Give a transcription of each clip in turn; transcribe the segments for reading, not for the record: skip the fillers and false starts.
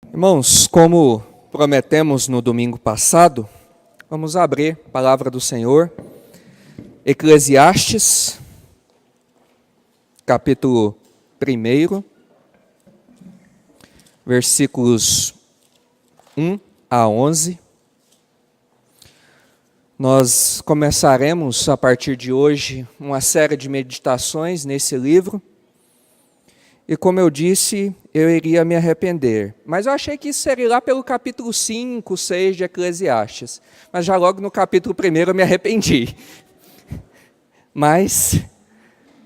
Irmãos, como prometemos no domingo passado, vamos abrir a palavra do Senhor, Eclesiastes, capítulo 1, versículos 1 a 11. Nós começaremos, a partir de hoje, uma série de meditações nesse livro. E como eu disse, eu iria me arrepender. Mas eu achei que isso seria lá pelo capítulo 5, 6 de Eclesiastes. Mas já logo no capítulo 1 eu me arrependi. Mas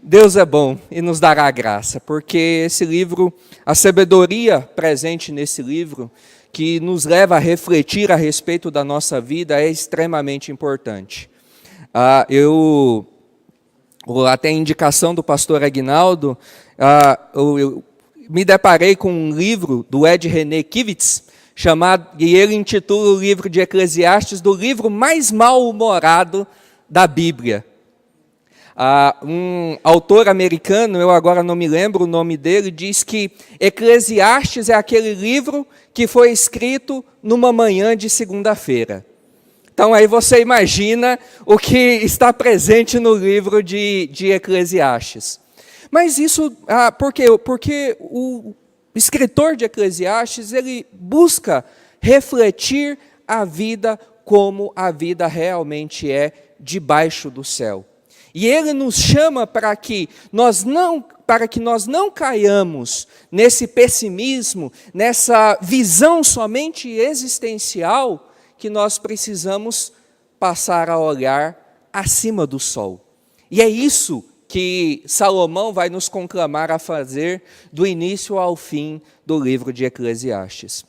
Deus é bom e nos dará graça, porque esse livro, a sabedoria presente nesse livro, que nos leva a refletir a respeito da nossa vida, é extremamente importante. Até a indicação do pastor Aguinaldo, eu me deparei com um livro do Ed René Kivitz, e ele intitula o livro de Eclesiastes do livro mais mal-humorado da Bíblia. Um autor americano, eu agora não me lembro o nome dele, diz que Eclesiastes é aquele livro que foi escrito numa manhã de segunda-feira. Então aí você imagina o que está presente no livro de Eclesiastes. Mas isso, por quê? Porque o escritor de Eclesiastes, ele busca refletir a vida como a vida realmente é debaixo do céu. E ele nos chama para que nós não caiamos nesse pessimismo, nessa visão somente existencial, que nós precisamos passar a olhar acima do sol. E é isso que Salomão vai nos conclamar a fazer do início ao fim do livro de Eclesiastes.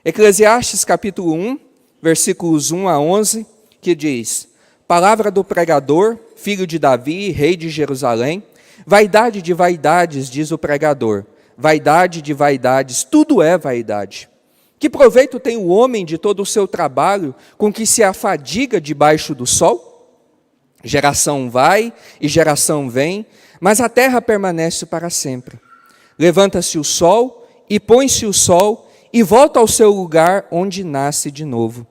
Eclesiastes capítulo 1, versículos 1 a 11, que diz: Palavra do pregador, filho de Davi, rei de Jerusalém, vaidade de vaidades, diz o pregador, vaidade de vaidades, tudo é vaidade. Que proveito tem o homem de todo o seu trabalho com que se afadiga debaixo do sol? Geração vai e geração vem, mas a terra permanece para sempre. Levanta-se o sol e põe-se o sol e volta ao seu lugar onde nasce de novo.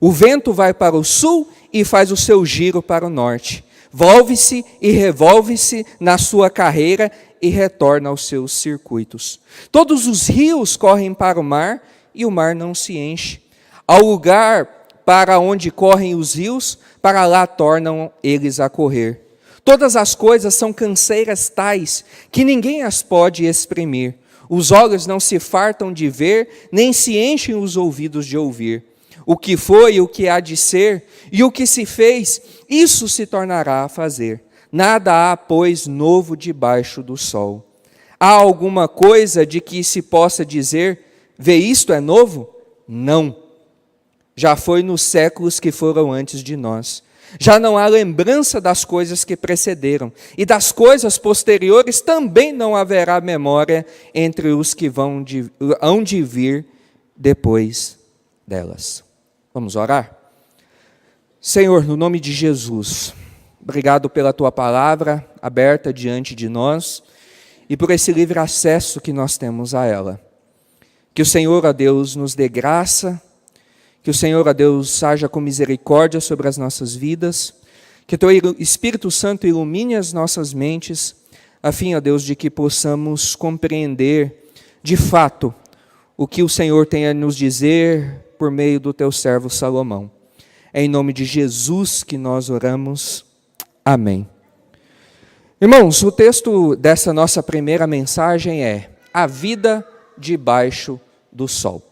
O vento vai para o sul e faz o seu giro para o norte. Volve-se e revolve-se na sua carreira e retorna aos seus circuitos. Todos os rios correm para o mar e o mar não se enche. Ao lugar para onde correm os rios, para lá tornam eles a correr. Todas as coisas são canseiras tais, que ninguém as pode exprimir. Os olhos não se fartam de ver, nem se enchem os ouvidos de ouvir. O que foi e o que há de ser, e o que se fez, isso se tornará a fazer. Nada há, pois, novo debaixo do sol. Há alguma coisa de que se possa dizer, vê isto é novo? Não. Já foi nos séculos que foram antes de nós. Já não há lembrança das coisas que precederam, e das coisas posteriores também não haverá memória entre os que hão de vir depois delas. Vamos orar? Senhor, no nome de Jesus, obrigado pela Tua palavra aberta diante de nós e por esse livre acesso que nós temos a ela. Que o Senhor, ó Deus, nos dê graça, que o Senhor, ó Deus, haja com misericórdia sobre as nossas vidas, que o Teu Espírito Santo ilumine as nossas mentes, a fim, ó Deus, de que possamos compreender de fato o que o Senhor tem a nos dizer por meio do Teu servo Salomão. É em nome de Jesus que nós oramos. Amém. Irmãos, o texto dessa nossa primeira mensagem é a vida debaixo do sol.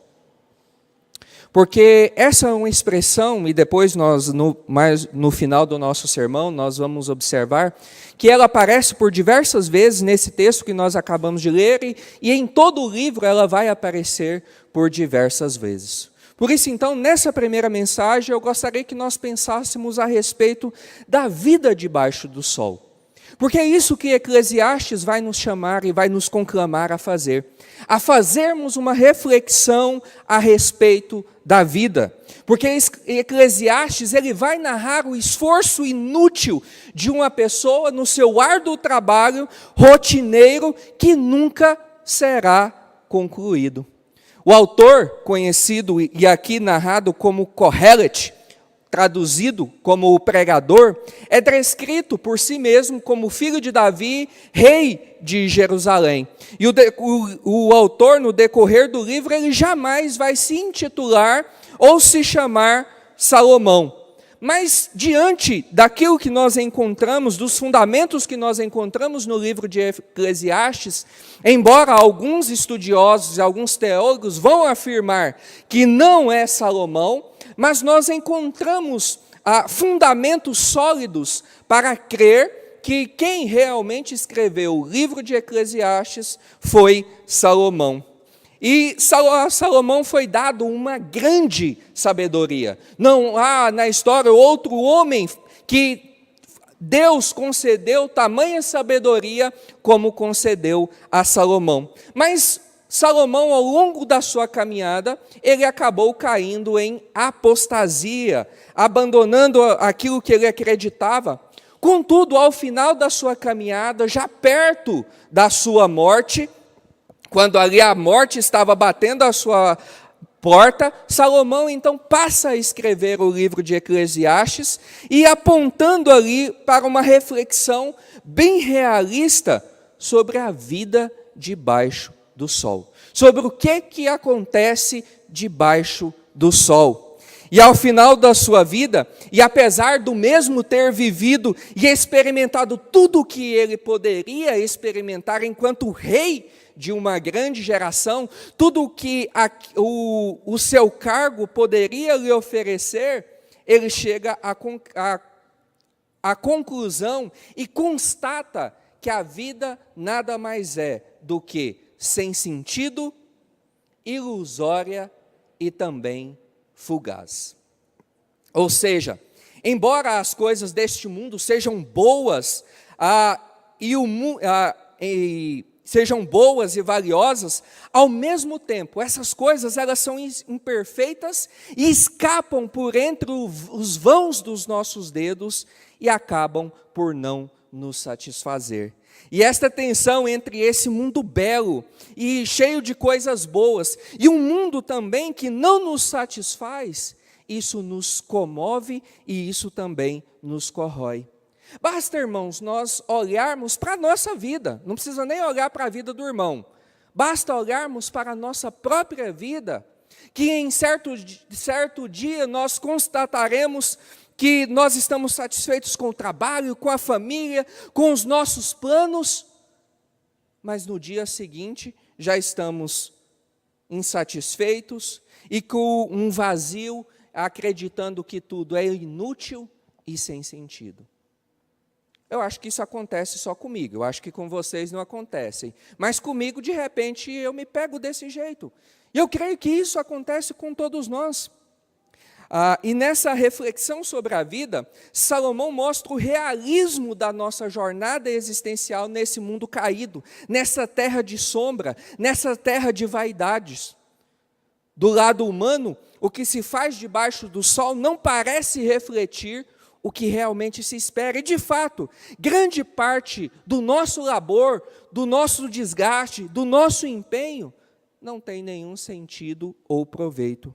Porque essa é uma expressão, e depois nós, no final do nosso sermão, nós vamos observar que ela aparece por diversas vezes nesse texto que nós acabamos de ler, e em todo o livro ela vai aparecer por diversas vezes. Por isso, então, nessa primeira mensagem, eu gostaria que nós pensássemos a respeito da vida debaixo do sol. Porque é isso que Eclesiastes vai nos chamar e vai nos conclamar a fazermos uma reflexão a respeito da vida. Porque Eclesiastes, ele vai narrar o esforço inútil de uma pessoa no seu árduo trabalho rotineiro que nunca será concluído. O autor, conhecido e aqui narrado como Kohelet, traduzido como o pregador, é descrito por si mesmo como filho de Davi, rei de Jerusalém. E o autor, no decorrer do livro, ele jamais vai se intitular ou se chamar Salomão. Mas, diante daquilo que nós encontramos, dos fundamentos que nós encontramos no livro de Eclesiastes, embora alguns estudiosos e alguns teólogos vão afirmar que não é Salomão, mas nós encontramos fundamentos sólidos para crer que quem realmente escreveu o livro de Eclesiastes foi Salomão. E a Salomão foi dado uma grande sabedoria. Não há na história outro homem que Deus concedeu tamanha sabedoria como concedeu a Salomão. Mas Salomão, ao longo da sua caminhada, ele acabou caindo em apostasia, abandonando aquilo que ele acreditava. Contudo, ao final da sua caminhada, já perto da sua morte, quando ali a morte estava batendo a sua porta, Salomão então passa a escrever o livro de Eclesiastes e apontando ali para uma reflexão bem realista sobre a vida debaixo do sol, sobre o que acontece debaixo do sol. E ao final da sua vida, e apesar do mesmo ter vivido e experimentado tudo o que ele poderia experimentar enquanto rei de uma grande geração, tudo o que o seu cargo poderia lhe oferecer, ele chega à conclusão e constata que a vida nada mais é do que sem sentido, ilusória e também fugaz. Ou seja, embora as coisas deste mundo sejam boas sejam boas e valiosas, ao mesmo tempo, essas coisas elas são imperfeitas e escapam por entre os vãos dos nossos dedos e acabam por não nos satisfazer. E esta tensão entre esse mundo belo e cheio de coisas boas e um mundo também que não nos satisfaz, isso nos comove e isso também nos corrói. Basta, irmãos, nós olharmos para a nossa vida, não precisa nem olhar para a vida do irmão, basta olharmos para a nossa própria vida, que em certo dia nós constataremos que nós estamos satisfeitos com o trabalho, com a família, com os nossos planos, mas no dia seguinte já estamos insatisfeitos e com um vazio, acreditando que tudo é inútil e sem sentido. Eu acho que isso acontece só comigo, eu acho que com vocês não acontece. Mas comigo, de repente, eu me pego desse jeito. E eu creio que isso acontece com todos nós. E nessa reflexão sobre a vida, Salomão mostra o realismo da nossa jornada existencial nesse mundo caído, nessa terra de sombra, nessa terra de vaidades. Do lado humano, o que se faz debaixo do sol não parece refletir o que realmente se espera. E, de fato, grande parte do nosso labor, do nosso desgaste, do nosso empenho, não tem nenhum sentido ou proveito.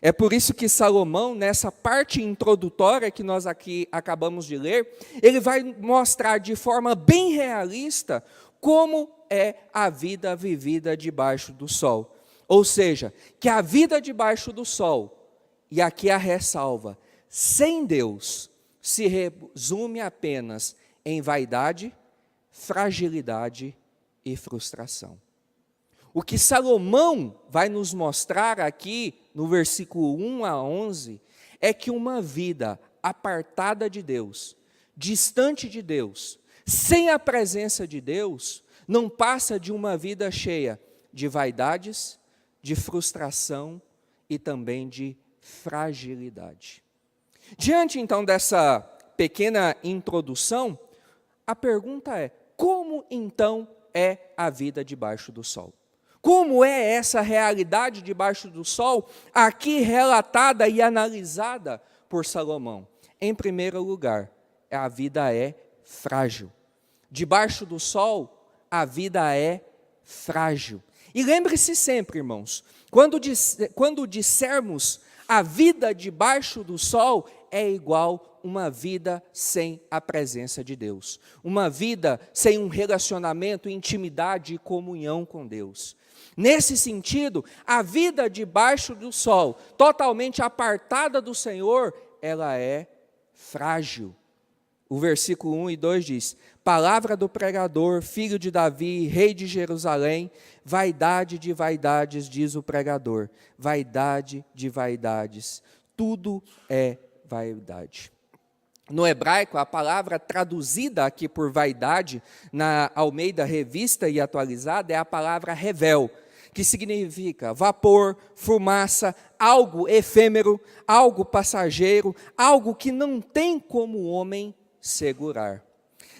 É por isso que Salomão, nessa parte introdutória que nós aqui acabamos de ler, ele vai mostrar de forma bem realista como é a vida vivida debaixo do sol. Ou seja, que a vida debaixo do sol, e aqui a ressalva, sem Deus, se resume apenas em vaidade, fragilidade e frustração. O que Salomão vai nos mostrar aqui, no versículo 1 a 11, é que uma vida apartada de Deus, distante de Deus, sem a presença de Deus, não passa de uma vida cheia de vaidades, de frustração e também de fragilidade. Diante, então, dessa pequena introdução, a pergunta é: como, então, é a vida debaixo do sol? Como é essa realidade debaixo do sol, aqui relatada e analisada por Salomão? Em primeiro lugar, a vida é frágil. Debaixo do sol, a vida é frágil. E lembre-se sempre, irmãos, Quando dissermos a vida debaixo do sol é igual uma vida sem a presença de Deus. Uma vida sem um relacionamento, intimidade e comunhão com Deus. Nesse sentido, a vida debaixo do sol, totalmente apartada do Senhor, ela é frágil. O versículo 1 e 2 diz: palavra do pregador, filho de Davi, rei de Jerusalém, vaidade de vaidades, diz o pregador, vaidade de vaidades, tudo é vaidade. No hebraico, a palavra traduzida aqui por vaidade, na Almeida Revista e Atualizada, é a palavra revel, que significa vapor, fumaça, algo efêmero, algo passageiro, algo que não tem como o homem segurar.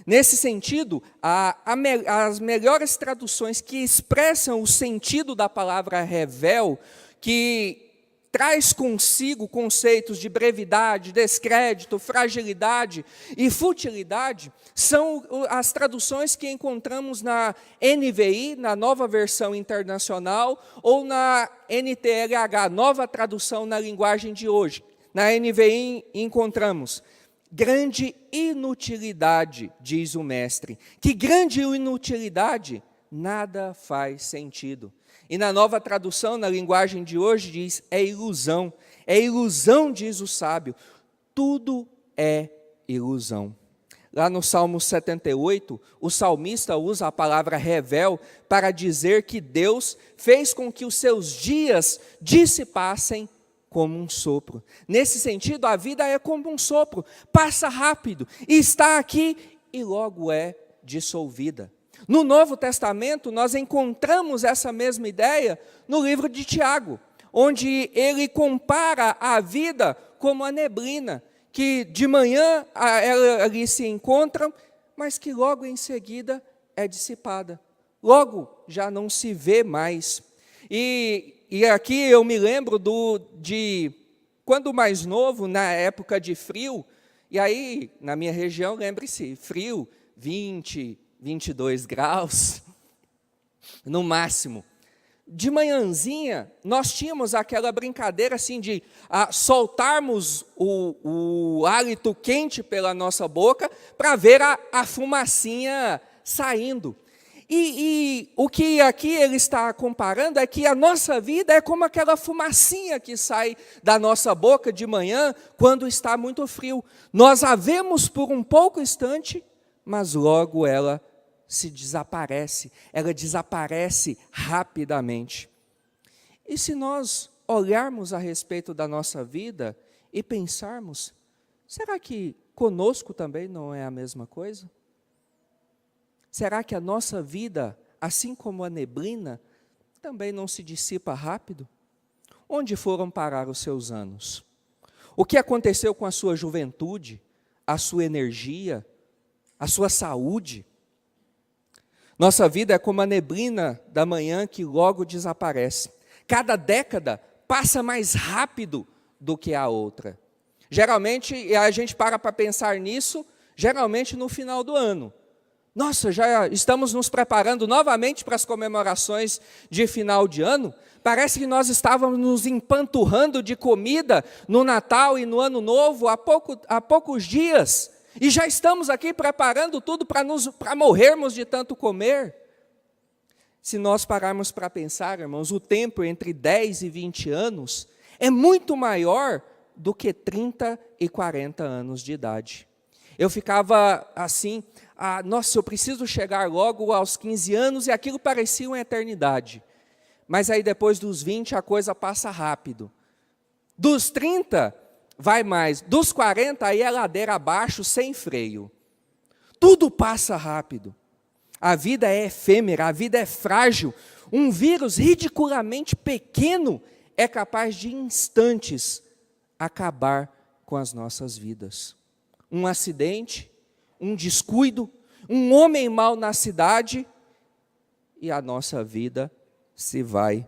Nesse sentido, as melhores traduções que expressam o sentido da palavra revel, que traz consigo conceitos de brevidade, descrédito, fragilidade e futilidade, são as traduções que encontramos na NVI, na Nova Versão Internacional, ou na NTLH, Nova Tradução na Linguagem de Hoje. Na NVI encontramos: grande inutilidade, diz o mestre. Que grande inutilidade? Nada faz sentido. E na Nova Tradução, na linguagem de hoje, diz: é ilusão. É ilusão, diz o sábio. Tudo é ilusão. Lá no Salmo 78, o salmista usa a palavra revel para dizer que Deus fez com que os seus dias dissipassem como um sopro. Nesse sentido, a vida é como um sopro, passa rápido, e está aqui e logo é dissolvida. No Novo Testamento, nós encontramos essa mesma ideia no livro de Tiago, onde ele compara a vida como a neblina, que de manhã ela ali se encontra, mas que logo em seguida é dissipada. Logo já não se vê mais. E aqui eu me lembro de quando mais novo, na época de frio, e aí na minha região, lembre-se, frio, 20, 22 graus, no máximo. De manhãzinha, nós tínhamos aquela brincadeira assim de soltarmos o hálito quente pela nossa boca para ver a fumacinha saindo. E o que aqui ele está comparando é que a nossa vida é como aquela fumacinha que sai da nossa boca de manhã quando está muito frio. Nós a vemos por um pouco instante, mas logo ela desaparece rapidamente. E se nós olharmos a respeito da nossa vida e pensarmos, será que conosco também não é a mesma coisa? Será que a nossa vida, assim como a neblina, também não se dissipa rápido? Onde foram parar os seus anos? O que aconteceu com a sua juventude, a sua energia, a sua saúde? Nossa vida é como a neblina da manhã que logo desaparece. Cada década passa mais rápido do que a outra. Geralmente, a gente para pensar nisso, geralmente no final do ano. Nossa, já estamos nos preparando novamente para as comemorações de final de ano. Parece que nós estávamos nos empanturrando de comida no Natal e no Ano Novo há poucos dias. E já estamos aqui preparando tudo para morrermos de tanto comer. Se nós pararmos para pensar, irmãos, o tempo entre 10 e 20 anos é muito maior do que 30 e 40 anos de idade. Eu ficava assim, nossa, eu preciso chegar logo aos 15 anos, e aquilo parecia uma eternidade. Mas aí depois dos 20 a coisa passa rápido. Dos 30... vai mais, dos 40 aí é ladeira abaixo, sem freio. Tudo passa rápido. A vida é efêmera, a vida é frágil. Um vírus ridiculamente pequeno é capaz de, em instantes, acabar com as nossas vidas. Um acidente, um descuido, um homem mau na cidade, e a nossa vida se vai.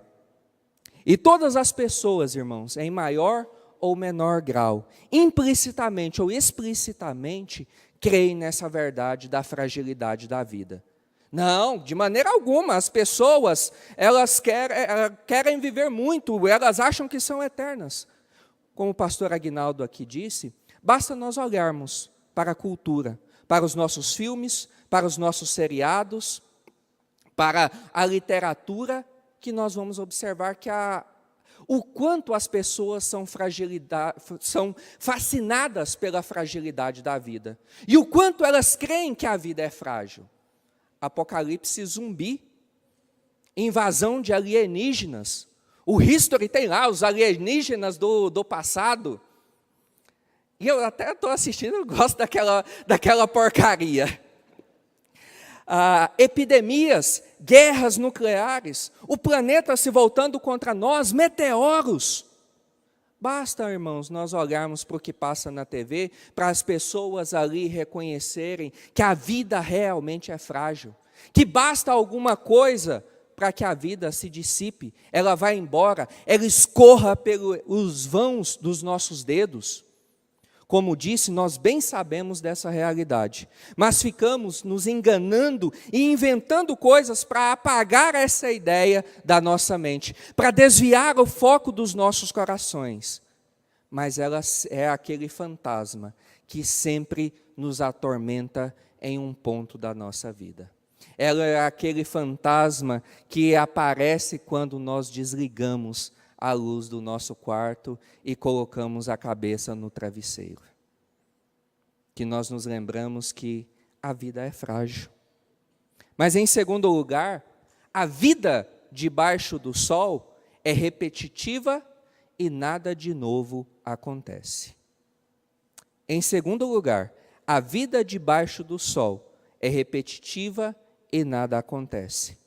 E todas as pessoas, irmãos, em maior ou menor grau, implicitamente ou explicitamente, creem nessa verdade da fragilidade da vida. Não, de maneira alguma. As pessoas, elas querem viver muito, elas acham que são eternas. Como o pastor Aguinaldo aqui disse, basta nós olharmos para a cultura, para os nossos filmes, para os nossos seriados, para a literatura, que nós vamos observar que o quanto as pessoas são fascinadas pela fragilidade da vida. E o quanto elas creem que a vida é frágil. Apocalipse zumbi, invasão de alienígenas. O History tem lá os alienígenas do passado. E eu até estou assistindo, eu gosto daquela porcaria. Epidemias, guerras nucleares, o planeta se voltando contra nós, meteoros. Basta, irmãos, nós olharmos para o que passa na TV, para as pessoas ali reconhecerem que a vida realmente é frágil, que basta alguma coisa para que a vida se dissipe, ela vai embora, ela escorra pelos vãos dos nossos dedos. Como disse, nós bem sabemos dessa realidade, mas ficamos nos enganando e inventando coisas para apagar essa ideia da nossa mente, para desviar o foco dos nossos corações. Mas ela é aquele fantasma que sempre nos atormenta em um ponto da nossa vida. Ela é aquele fantasma que aparece quando nós desligamos a luz do nosso quarto e colocamos a cabeça no travesseiro. Que nós nos lembramos que a vida é frágil. Mas em segundo lugar, a vida debaixo do sol é repetitiva e nada de novo acontece. Em segundo lugar, a vida debaixo do sol é repetitiva e nada acontece.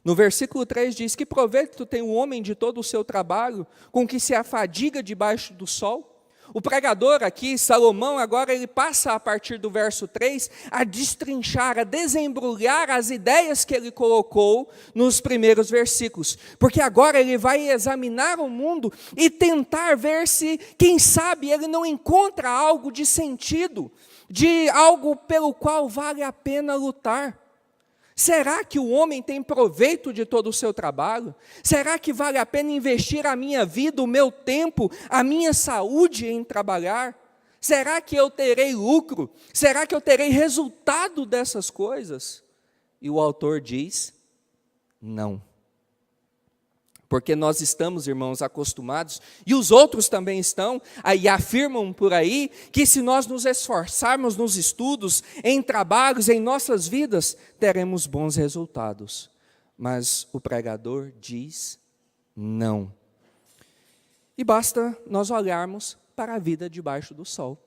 No versículo 3 diz: que proveito tem o homem de todo o seu trabalho, com que se afadiga debaixo do sol? O pregador aqui, Salomão, agora ele passa a partir do verso 3 a destrinchar, a desembrulhar as ideias que ele colocou nos primeiros versículos. Porque agora ele vai examinar o mundo e tentar ver se, quem sabe, ele não encontra algo de sentido, de algo pelo qual vale a pena lutar. Será que o homem tem proveito de todo o seu trabalho? Será que vale a pena investir a minha vida, o meu tempo, a minha saúde em trabalhar? Será que eu terei lucro? Será que eu terei resultado dessas coisas? E o autor diz: não. Porque nós estamos, irmãos, acostumados, e os outros também estão, e afirmam por aí, que se nós nos esforçarmos nos estudos, em trabalhos, em nossas vidas, teremos bons resultados. Mas o pregador diz não. E basta nós olharmos para a vida debaixo do sol.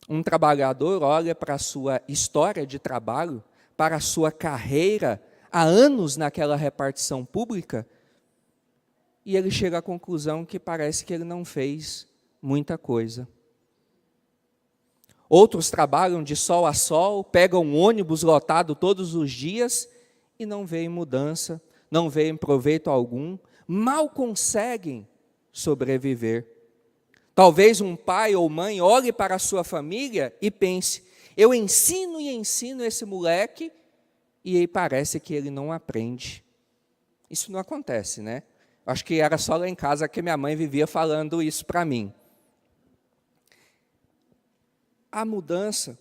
Um trabalhador olha para a sua história de trabalho, para a sua carreira, há anos naquela repartição pública, e ele chega à conclusão que parece que ele não fez muita coisa. Outros trabalham de sol a sol, pegam um ônibus lotado todos os dias e não veem mudança, não veem proveito algum, mal conseguem sobreviver. Talvez um pai ou mãe olhe para a sua família e pense: eu ensino e ensino esse moleque, e aí parece que ele não aprende. Isso não acontece, né? Acho que era só lá em casa que minha mãe vivia falando isso para mim. A mudança,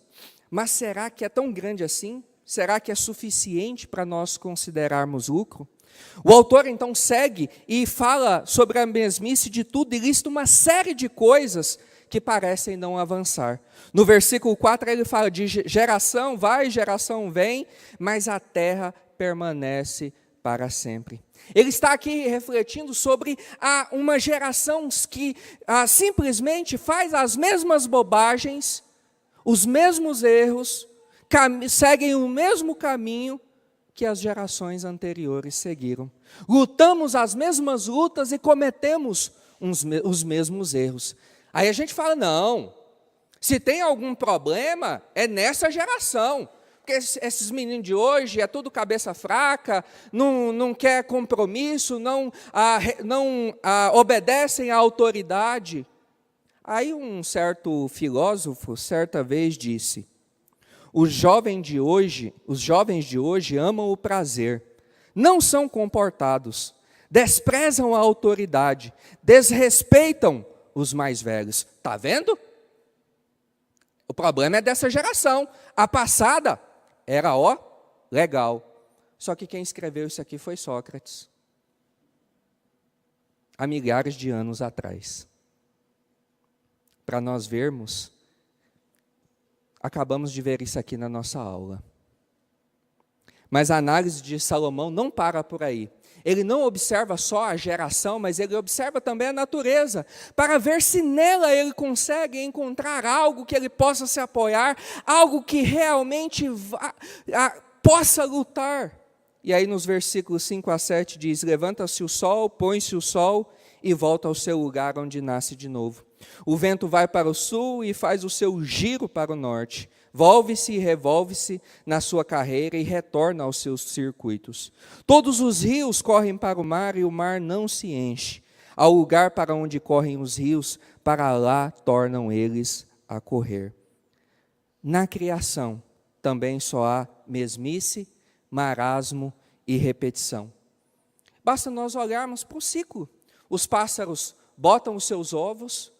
mas será que é tão grande assim? Será que é suficiente para nós considerarmos lucro? O autor então segue e fala sobre a mesmice de tudo e lista uma série de coisas que parecem não avançar. No versículo 4 ele fala de geração vai, geração vem, mas a terra permanece para sempre. Ele está aqui refletindo sobre uma geração que simplesmente faz as mesmas bobagens, os mesmos erros, seguem o mesmo caminho que as gerações anteriores seguiram. Lutamos as mesmas lutas e cometemos os mesmos erros. Aí a gente fala: não, se tem algum problema, é nessa geração. Porque esses meninos de hoje é tudo cabeça fraca, não quer compromisso, não obedecem à autoridade. Aí um certo filósofo, certa vez, disse: Os jovens de hoje amam o prazer, não são comportados, desprezam a autoridade, desrespeitam os mais velhos. Está vendo? O problema é dessa geração. A passada era, legal. Só que quem escreveu isso aqui foi Sócrates. Há milhares de anos atrás. Para nós vermos, acabamos de ver isso aqui na nossa aula. Mas a análise de Salomão não para por aí. Ele não observa só a geração, mas ele observa também a natureza, para ver se nela ele consegue encontrar algo que ele possa se apoiar, algo que realmente possa lutar. E aí nos versículos 5 a 7 diz: levanta-se o sol, põe-se o sol e volta ao seu lugar onde nasce de novo. O vento vai para o sul e faz o seu giro para o norte. Volve-se e revolve-se na sua carreira e retorna aos seus circuitos. Todos os rios correm para o mar e o mar não se enche. Ao lugar para onde correm os rios, para lá tornam eles a correr. Na criação também só há mesmice, marasmo e repetição. Basta nós olharmos para o ciclo. Os pássaros botam os seus ovos,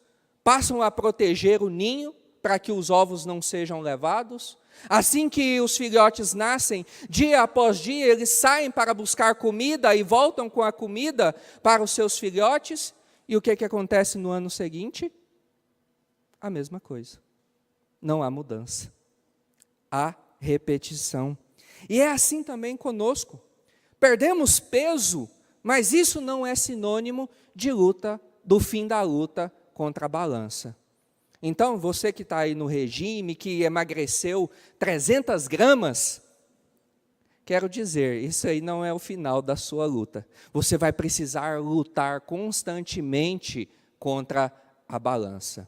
passam a proteger o ninho para que os ovos não sejam levados. Assim que os filhotes nascem, dia após dia, eles saem para buscar comida e voltam com a comida para os seus filhotes. E o que acontece no ano seguinte? A mesma coisa. Não há mudança. Há repetição. E é assim também conosco. Perdemos peso, mas isso não é sinônimo de luta, do fim da luta contra a balança. Então, você que está aí no regime, que emagreceu 300 gramas, quero dizer, isso aí não é o final da sua luta. Você vai precisar lutar constantemente contra a balança.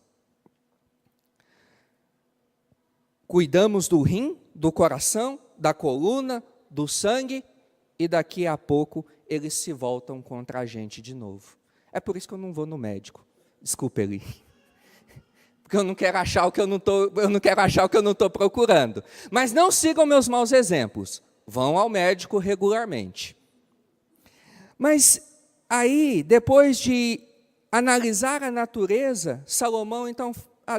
Cuidamos do rim, do coração, da coluna, do sangue, e daqui a pouco eles se voltam contra a gente de novo. É por isso que eu não vou no médico. Desculpa, Eli. Porque eu não quero achar o que eu não estou procurando. Mas não sigam meus maus exemplos. Vão ao médico regularmente. Mas aí, depois de analisar a natureza, Salomão então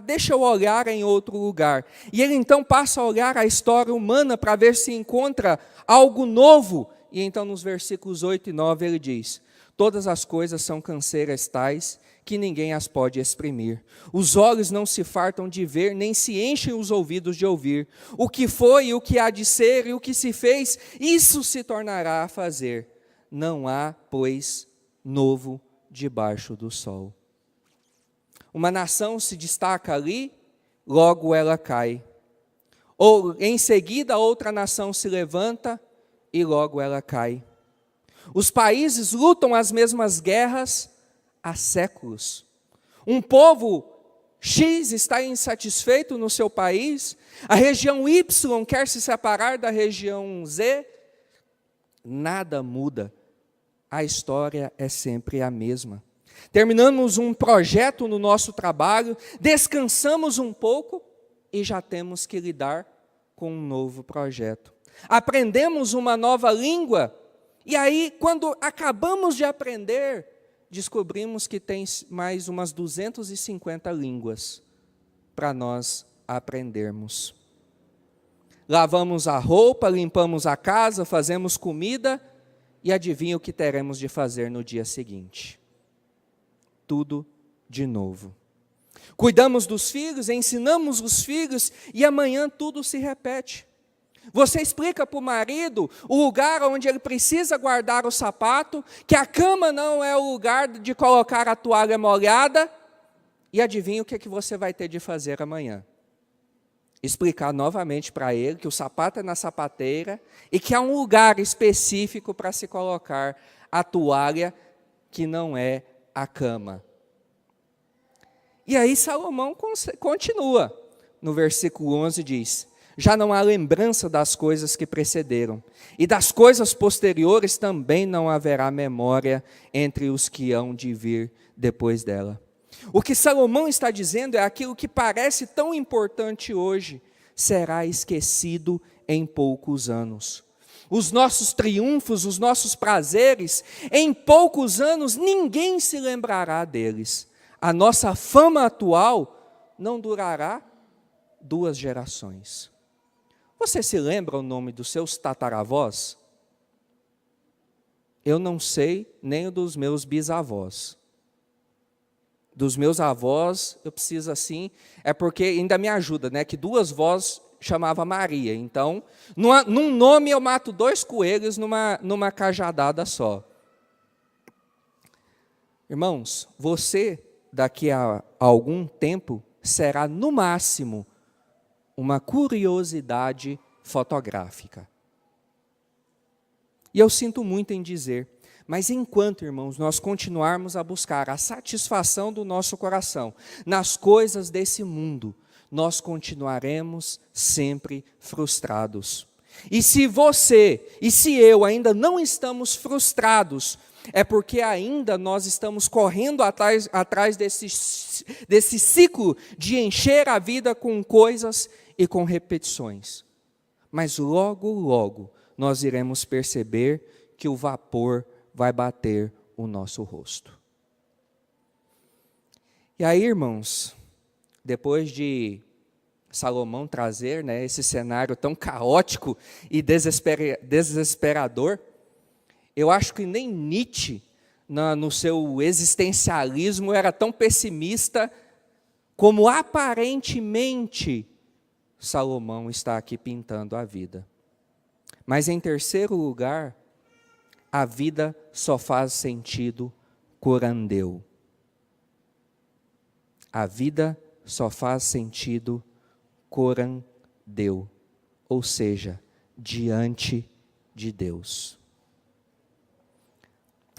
deixa eu olhar em outro lugar. E ele então passa a olhar a história humana para ver se encontra algo novo. E então nos versículos 8 e 9 ele diz: todas as coisas são canseiras tais que ninguém as pode exprimir. Os olhos não se fartam de ver, nem se enchem os ouvidos de ouvir. O que foi, o que há de ser e o que se fez, isso se tornará a fazer. Não há, pois, novo debaixo do sol. Uma nação se destaca ali, logo ela cai. Ou em seguida outra nação se levanta e logo ela cai. Os países lutam as mesmas guerras há séculos. Um povo X está insatisfeito no seu país, a região Y quer se separar da região Z, nada muda. A história é sempre a mesma. Terminamos um projeto no nosso trabalho, descansamos um pouco e já temos que lidar com um novo projeto. Aprendemos uma nova língua e aí, quando acabamos de aprender, descobrimos que tem mais umas 250 línguas para nós aprendermos. Lavamos a roupa, limpamos a casa, fazemos comida e adivinha o que teremos de fazer no dia seguinte? Tudo de novo. Cuidamos dos filhos, ensinamos os filhos e amanhã tudo se repete. Você explica para o marido o lugar onde ele precisa guardar o sapato, que a cama não é o lugar de colocar a toalha molhada, e adivinha o que você vai ter de fazer amanhã? Explicar novamente para ele que o sapato é na sapateira e que há um lugar específico para se colocar a toalha que não é a cama. E aí Salomão continua, no versículo 11 diz: já não há lembrança das coisas que precederam, e das coisas posteriores também não haverá memória entre os que hão de vir depois dela. O que Salomão está dizendo é aquilo que parece tão importante hoje, será esquecido em poucos anos. Os nossos triunfos, os nossos prazeres, em poucos anos ninguém se lembrará deles. A nossa fama atual não durará 2 gerações. Você se lembra o nome dos seus tataravós? Eu não sei nem o dos meus bisavós. Dos meus avós, eu preciso assim, é porque ainda me ajuda, né? Que 2 vós chamava Maria. Então, num nome eu mato 2 coelhos numa cajadada só. Irmãos, você daqui a algum tempo será no máximo uma curiosidade fotográfica. E eu sinto muito em dizer, mas enquanto, irmãos, nós continuarmos a buscar a satisfação do nosso coração nas coisas desse mundo, nós continuaremos sempre frustrados. E se você e se eu ainda não estamos frustrados, é porque ainda nós estamos correndo atrás desse ciclo de encher a vida com coisas e com repetições. Mas logo, logo, nós iremos perceber que o vapor vai bater o nosso rosto. E aí, irmãos, depois de Salomão trazer, né, esse cenário tão caótico e desesperador, eu acho que nem Nietzsche, no seu existencialismo, era tão pessimista como aparentemente Salomão está aqui pintando a vida. Mas em terceiro lugar, a vida só faz sentido curandeu. A vida só faz sentido curandeu, ou seja, diante de Deus.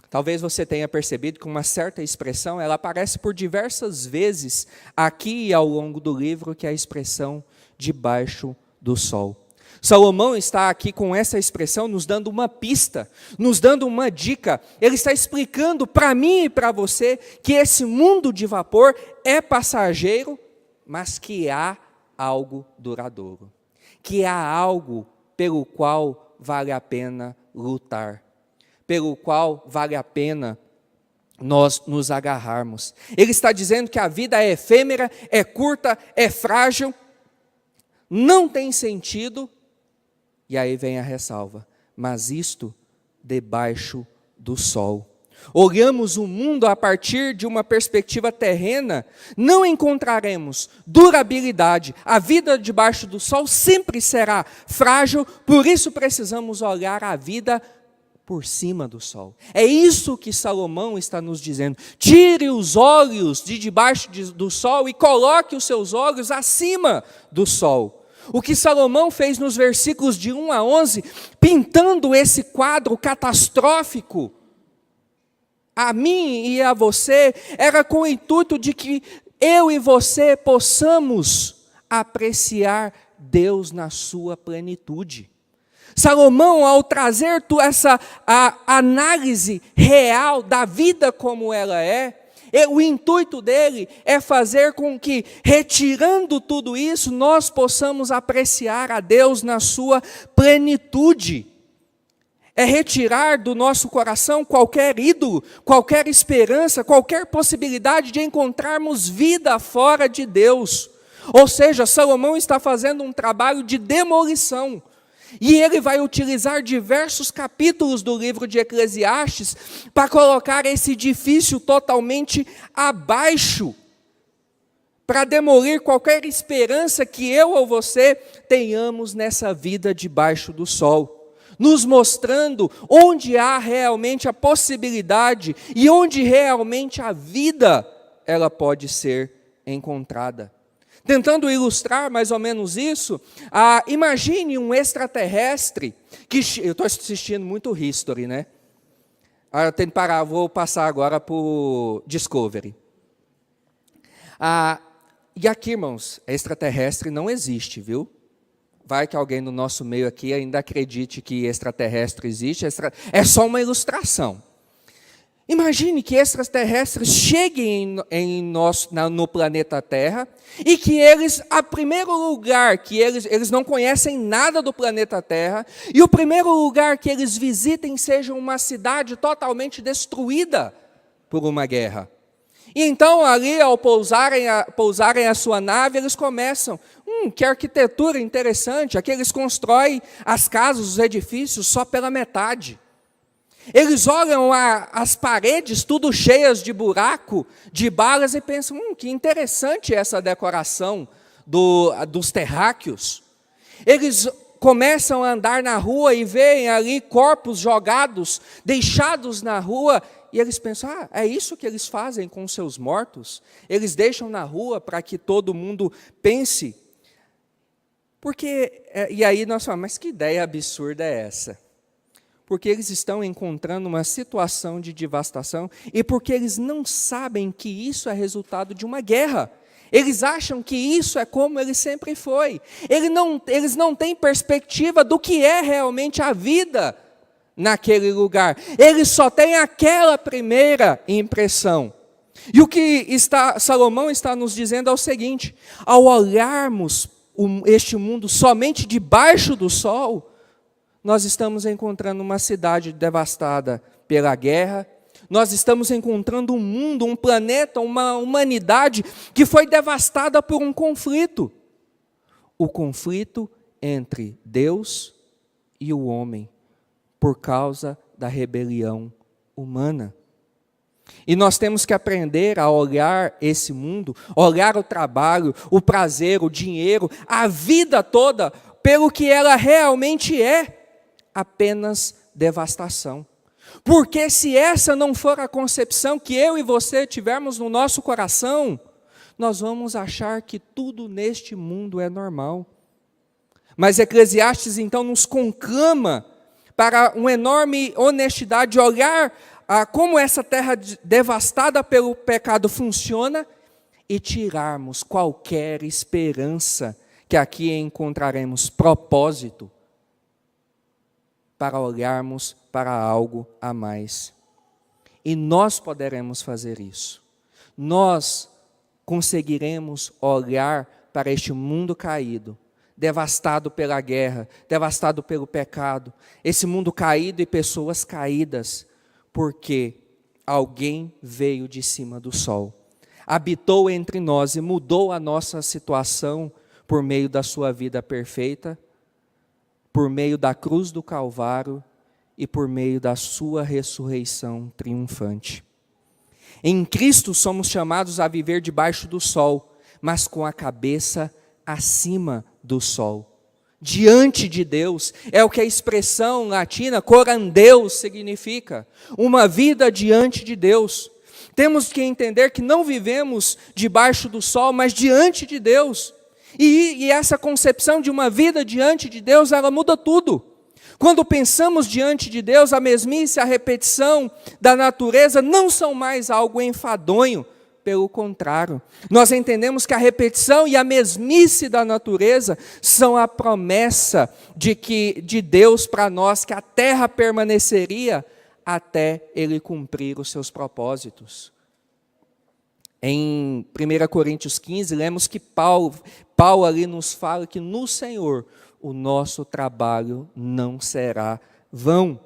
Talvez você tenha percebido que uma certa expressão, ela aparece por diversas vezes aqui e ao longo do livro, que é a expressão debaixo do sol. Salomão está aqui com essa expressão nos dando uma pista, nos dando uma dica. Ele está explicando para mim e para você que esse mundo de vapor é passageiro, mas que há algo duradouro, que há algo pelo qual vale a pena lutar, pelo qual vale a pena nós nos agarrarmos. Ele está dizendo que a vida é efêmera, é curta, é frágil, não tem sentido. E aí vem a ressalva, mas isto debaixo do sol. Olhamos o mundo a partir de uma perspectiva terrena, não encontraremos durabilidade. A vida debaixo do sol sempre será frágil, por isso precisamos olhar a vida por cima do sol. É isso que Salomão está nos dizendo. Tire os olhos de debaixo do sol e coloque os seus olhos acima do sol. O que Salomão fez nos versículos de 1 a 11, pintando esse quadro catastrófico, a mim e a você, era com o intuito de que eu e você possamos apreciar Deus na sua plenitude. Salomão, ao trazer a análise real da vida como ela é, o intuito dele é fazer com que, retirando tudo isso, nós possamos apreciar a Deus na sua plenitude. É retirar do nosso coração qualquer ídolo, qualquer esperança, qualquer possibilidade de encontrarmos vida fora de Deus. Ou seja, Salomão está fazendo um trabalho de demolição. E ele vai utilizar diversos capítulos do livro de Eclesiastes para colocar esse edifício totalmente abaixo, para demolir qualquer esperança que eu ou você tenhamos nessa vida debaixo do sol, nos mostrando onde há realmente a possibilidade e onde realmente a vida ela pode ser encontrada. Tentando ilustrar mais ou menos isso, imagine um extraterrestre, eu estou assistindo muito History, né? Eu tenho que parar, vou passar agora para o Discovery. E aqui, irmãos, extraterrestre não existe, viu? Vai que alguém no nosso meio aqui ainda acredite que extraterrestre existe, é só uma ilustração. Imagine que extraterrestres cheguem no planeta Terra e que eles, a primeiro lugar que eles não conhecem nada do planeta Terra, e o primeiro lugar que eles visitem seja uma cidade totalmente destruída por uma guerra. E então ali, ao pousarem a sua nave, eles começam, que arquitetura interessante, aqui eles constroem as casas, os edifícios só pela metade. Eles olham as paredes tudo cheias de buraco, de balas, e pensam, que interessante essa decoração dos terráqueos. Eles começam a andar na rua e veem ali corpos jogados, deixados na rua, e eles pensam, é isso que eles fazem com seus mortos? Eles deixam na rua para que todo mundo pense. E aí nós falamos, mas que ideia absurda é essa? Porque eles estão encontrando uma situação de devastação e porque eles não sabem que isso é resultado de uma guerra. Eles acham que isso é como ele sempre foi. Eles não têm perspectiva do que é realmente a vida naquele lugar. Eles só têm aquela primeira impressão. E o que Salomão está nos dizendo é o seguinte: ao olharmos este mundo somente debaixo do sol, nós estamos encontrando uma cidade devastada pela guerra, nós estamos encontrando um mundo, um planeta, uma humanidade que foi devastada por um conflito. O conflito entre Deus e o homem, por causa da rebelião humana. E nós temos que aprender a olhar esse mundo, olhar o trabalho, o prazer, o dinheiro, a vida toda, pelo que ela realmente é. Apenas devastação. Porque se essa não for a concepção que eu e você tivermos no nosso coração, nós vamos achar que tudo neste mundo é normal. Mas Eclesiastes então nos conclama para uma enorme honestidade de olhar como essa terra devastada pelo pecado funciona e tirarmos qualquer esperança que aqui encontraremos propósito para olharmos para algo a mais. E nós poderemos fazer isso. Nós conseguiremos olhar para este mundo caído, devastado pela guerra, devastado pelo pecado, esse mundo caído e pessoas caídas, porque alguém veio de cima do sol, habitou entre nós e mudou a nossa situação por meio da sua vida perfeita, por meio da cruz do Calvário e por meio da sua ressurreição triunfante. Em Cristo somos chamados a viver debaixo do sol, mas com a cabeça acima do sol. Diante de Deus, é o que a expressão latina coram Deus significa, uma vida diante de Deus. Temos que entender que não vivemos debaixo do sol, mas diante de Deus. E essa concepção de uma vida diante de Deus, ela muda tudo. Quando pensamos diante de Deus, a mesmice, a repetição da natureza não são mais algo enfadonho, pelo contrário. Nós entendemos que a repetição e a mesmice da natureza são a promessa de Deus para nós, que a terra permaneceria até Ele cumprir os seus propósitos. Em 1 Coríntios 15, lemos que Paulo ali nos fala que no Senhor o nosso trabalho não será vão.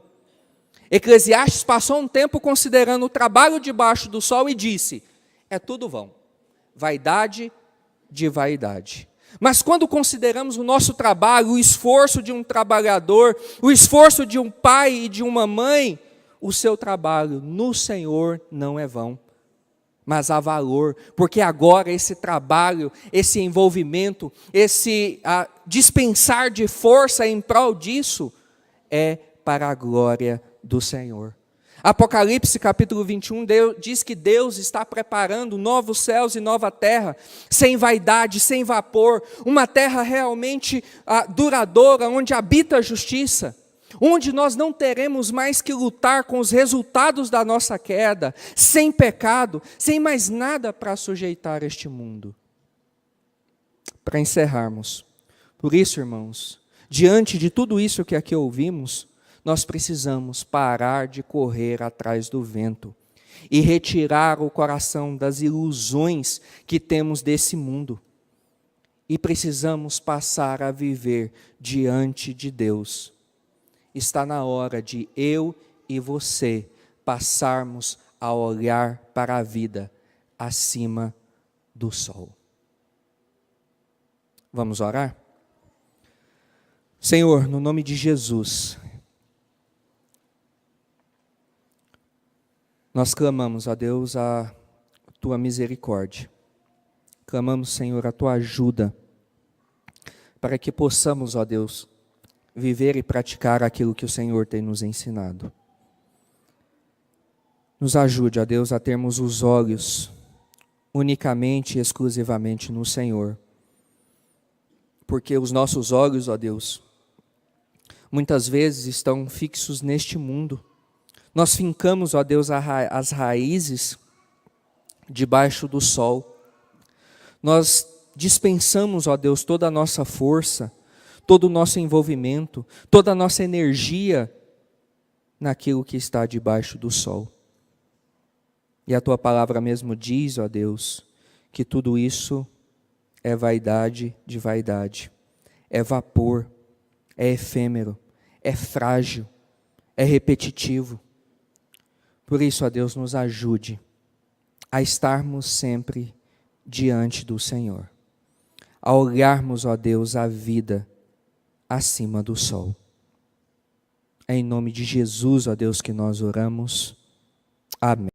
Eclesiastes passou um tempo considerando o trabalho debaixo do sol e disse, é tudo vão, vaidade de vaidade. Mas quando consideramos o nosso trabalho, o esforço de um trabalhador, o esforço de um pai e de uma mãe, o seu trabalho no Senhor não é vão. Mas há valor, porque agora esse trabalho, esse envolvimento, esse dispensar de força em prol disso, é para a glória do Senhor. Apocalipse capítulo 21 diz que Deus está preparando novos céus e nova terra, sem vaidade, sem vapor, uma terra realmente duradoura, onde habita a justiça. Onde nós não teremos mais que lutar com os resultados da nossa queda, sem pecado, sem mais nada para sujeitar este mundo. Para encerrarmos, por isso, irmãos, diante de tudo isso que aqui ouvimos, nós precisamos parar de correr atrás do vento e retirar o coração das ilusões que temos desse mundo. E precisamos passar a viver diante de Deus. Está na hora de eu e você passarmos a olhar para a vida acima do sol. Vamos orar? Senhor, no nome de Jesus, nós clamamos a Deus a Tua misericórdia. Clamamos, Senhor, a Tua ajuda, para que possamos, ó Deus, viver e praticar aquilo que o Senhor tem nos ensinado. Nos ajude, ó Deus, a termos os olhos unicamente e exclusivamente no Senhor. Porque os nossos olhos, ó Deus, muitas vezes estão fixos neste mundo. Nós fincamos, ó Deus, as raízes debaixo do sol. Nós dispensamos, ó Deus, toda a nossa força, todo o nosso envolvimento, toda a nossa energia naquilo que está debaixo do sol. E a Tua palavra mesmo diz, ó Deus, que tudo isso é vaidade de vaidade, é vapor, é efêmero, é frágil, é repetitivo. Por isso, ó Deus, nos ajude a estarmos sempre diante do Senhor, a olharmos, ó Deus, a vida acima do sol. É em nome de Jesus, ó Deus, que nós oramos. Amém.